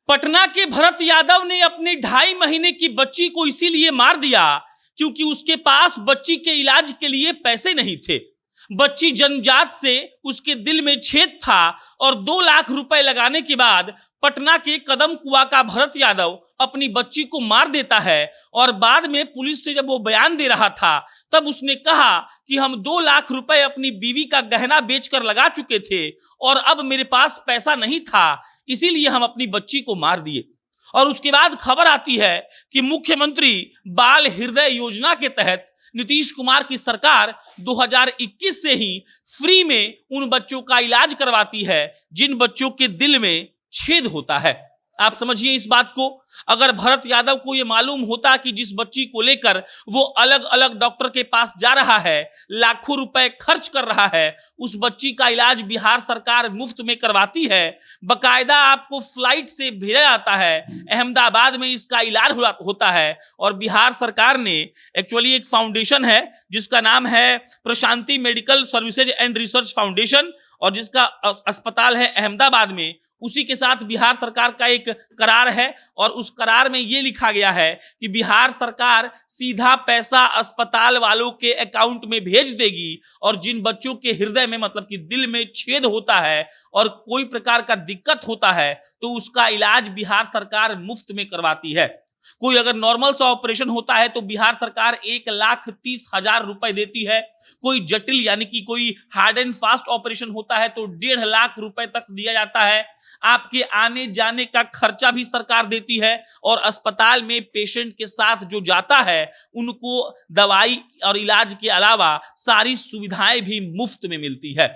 पटना के भरत यादव ने अपने 2.5 महीने की बच्ची को इसीलिए मार दिया क्योंकि उसके पास बच्ची के इलाज के लिए पैसे नहीं थे। बच्ची जन्मजात से उसके दिल में छेद था और 2 लाख रुपए लगाने के बाद पटना के कदम कुआ का भरत यादव अपनी बच्ची को मार देता है। और बाद में पुलिस से जब वो बयान दे रहा था तब उसने कहा कि हम 2 लाख रुपए अपनी बीवी का गहना बेचकर लगा चुके थे और अब मेरे पास पैसा नहीं था, इसीलिए हम अपनी बच्ची को मार दिए। और उसके बाद खबर आती है कि मुख्यमंत्री बाल हृदय योजना के तहत नीतीश कुमार की सरकार 2021 से ही फ्री में उन बच्चों का इलाज करवाती है जिन बच्चों के दिल में छेद होता है। आप समझिए इस बात को। अगर भरत यादव को यह मालूम होता कि जिस बच्ची को लेकर वो अलग अलग डॉक्टर के पास जा रहा है, लाखों रुपए खर्च कर रहा है, उस बच्ची का इलाज बिहार सरकार मुफ्त में करवाती है, बकायदा आपको फ्लाइट से भेजा जाता है, अहमदाबाद में इसका इलाज होता है। और बिहार सरकार ने एक्चुअली एक फाउंडेशन है जिसका नाम है Prashanti medical services and research foundation और जिसका अस्पताल है अहमदाबाद में, उसी के साथ बिहार सरकार का एक करार है। और उस करार में यह लिखा गया है कि बिहार सरकार सीधा पैसा अस्पताल वालों के अकाउंट में भेज देगी और जिन बच्चों के हृदय में मतलब कि दिल में छेद होता है और कोई प्रकार का दिक्कत होता है तो उसका इलाज बिहार सरकार मुफ्त में करवाती है। कोई अगर नॉर्मल सा ऑपरेशन होता है तो बिहार सरकार 1,30,000 रुपए देती है। कोई जटिल यानी कि कोई हार्ड एंड फास्ट ऑपरेशन होता है तो 1.5 लाख रुपए तक दिया जाता है। आपके आने जाने का खर्चा भी सरकार देती है और अस्पताल में पेशेंट के साथ जो जाता है उनको दवाई और इलाज के अलावा सारी सुविधाएं भी मुफ्त में मिलती है।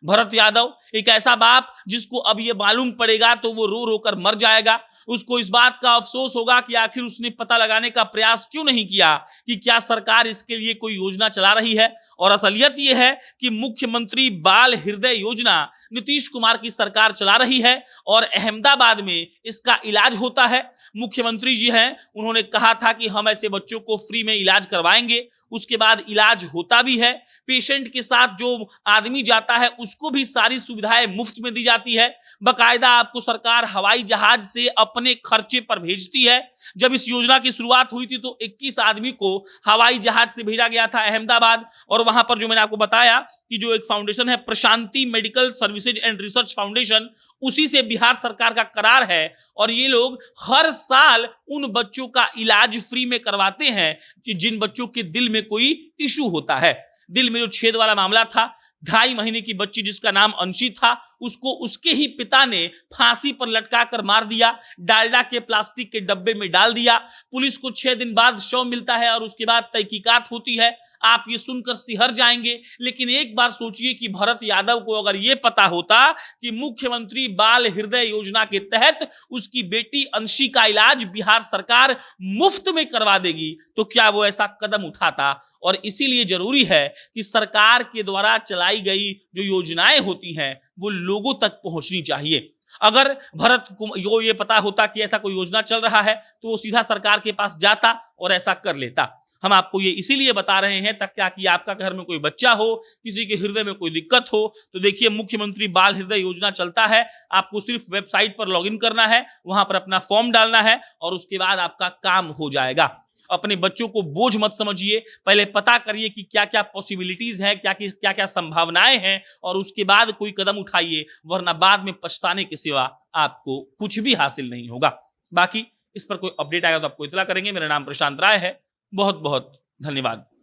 भरत यादव एक ऐसा बाप जिसको अब ये मालूम पड़ेगा तो वो रो रो कर मर जाएगा। उसको इस बात का अफसोस होगा कि आखिर उसने पता लगाने का प्रयास क्यों नहीं किया कि क्या सरकार इसके लिए कोई योजना चला रही है। और असलियत यह है कि मुख्यमंत्री बाल हृदय योजना नीतीश कुमार की सरकार चला रही है और अहमदाबाद में इसका इलाज होता है। मुख्यमंत्री जी हैं, उन्होंने कहा था कि हम ऐसे बच्चों को फ्री में इलाज करवाएंगे, उसके बाद इलाज होता भी है। पेशेंट के साथ जो आदमी जाता है उसको भी सारी सुविधाएं मुफ्त में दी जाती है। बकायदा आपको सरकार हवाई जहाज से अपने खर्चे पर भेजती है। जब इस योजना की शुरुआत हुई थी तो 21 आदमी को हवाई जहाज से भेजा गया था अहमदाबाद और वहां पर जो मैंने आपको बताया कि जो एक फाउंडेशन है Prashanti medical services and research foundation, उसी से बिहार सरकार का करार है और ये लोग हर साल उन बच्चों का इलाज फ्री में करवाते हैं जिन बच्चों के दिल में कोई इशू होता है। दिल में जो छेद वाला मामला था, 2.5 महीने की बच्ची जिसका नाम अंशी था, उसको उसके ही पिता ने फांसी पर लटका कर मार दिया, डालडा के प्लास्टिक के डब्बे में डाल दिया। पुलिस को 6 दिन बाद शव मिलता है और उसके बाद तहकीकात होती है। आप ये सुनकर सिहर जाएंगे, लेकिन एक बार सोचिए कि भरत यादव को अगर ये पता होता कि मुख्यमंत्री बाल हृदय योजना के तहत उसकी बेटी अंशी का इलाज बिहार सरकार मुफ्त में करवा देगी तो क्या वो ऐसा कदम उठाता। और इसीलिए जरूरी है कि सरकार के द्वारा चलाई गई जो योजनाएं होती हैं वो लोगों तक पहुंचनी चाहिए। अगर भरत को ये पता होता कि ऐसा कोई योजना चल रहा है तो वो सीधा सरकार के पास जाता और ऐसा कर लेता। हम आपको ये इसीलिए बता रहे हैं ताकि आपका घर में कोई बच्चा हो, किसी के हृदय में कोई दिक्कत हो तो देखिए मुख्यमंत्री बाल हृदय योजना चलता है। आपको सिर्फ वेबसाइट पर लॉगिन करना है, वहां पर अपना फॉर्म डालना है और उसके बाद आपका काम हो जाएगा। अपने बच्चों को बोझ मत समझिए, पहले पता करिए कि क्या क्या पॉसिबिलिटीज हैं, क्या क्या संभावनाएं हैं और उसके बाद कोई कदम उठाइए, वरना बाद में पछताने के सिवा आपको कुछ भी हासिल नहीं होगा। बाकी इस पर कोई अपडेट आएगा तो आपको इतला करेंगे। मेरा नाम प्रशांत राय है। बहुत बहुत धन्यवाद।